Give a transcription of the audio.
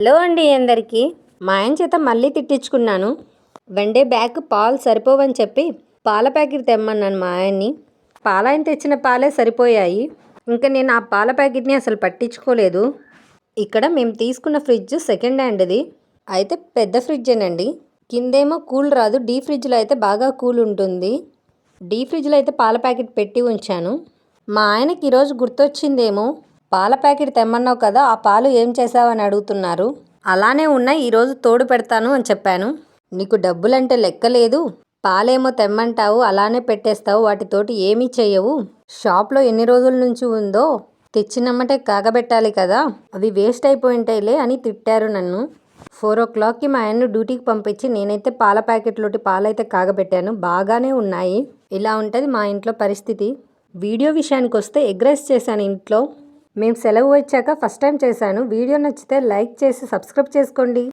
Hello అండి అందరికీ. మా ఆయన చేత మళ్ళీ తిట్టించుకున్నాను. వన్డే బ్యాక్ పాలు సరిపోవని చెప్పి పాల ప్యాకెట్ తెమ్మన్నాను మా ఆయన్ని. ఆయన తెచ్చిన పాలే సరిపోయాయి. ఇంకా నేను ఆ పాల ప్యాకెట్ని అసలు పట్టించుకోలేదు. ఇక్కడ మేము తీసుకున్న ఫ్రిడ్జ్ సెకండ్ హ్యాండ్ది, అయితే పెద్ద ఫ్రిడ్జేనండి. కిందేమో కూల్ రాదు, డీ ఫ్రిడ్జ్లో అయితే బాగా కూల్ ఉంటుంది. డీ ఫ్రిడ్జ్లో అయితే పాల ప్యాకెట్ పెట్టి ఉంచాను. మా ఆయనకి ఈరోజు గుర్తొచ్చిందేమో, పాల ప్యాకెట్ తెమ్మన్నావు కదా, ఆ పాలు ఏం చేసావని అడుగుతున్నారు. అలానే ఉన్నాయి, ఈరోజు తోడు పెడతాను అని చెప్పాను. నీకు డబ్బులంటే లెక్కలేదు, పాలేమో తెమ్మంటావు అలానే పెట్టేస్తావు, వాటితోటి ఏమీ చెయ్యవు. షాప్లో ఎన్ని రోజుల నుంచి ఉందో తెచ్చినమ్మటే కాగబెట్టాలి కదా, అవి వేస్ట్ అయిపోయింటాయిలే అని తిట్టారు నన్ను. 4 o'clockకి మా ఆయన్ను డ్యూటీకి పంపించి నేనైతే పాల ప్యాకెట్లోటి పాలైతే కాగబెట్టాను. బాగానే ఉన్నాయి. ఇలా ఉంటుంది మా ఇంట్లో పరిస్థితి. వీడియో విషయానికి వస్తే ఎగ్ రైస్ చేశాను ఇంట్లో. మేము సెలవు వచ్చాక ఫస్ట్ టైం చేశాను. వీడియో నచ్చితే లైక్ చేసి సబ్స్క్రైబ్ చేసుకోండి.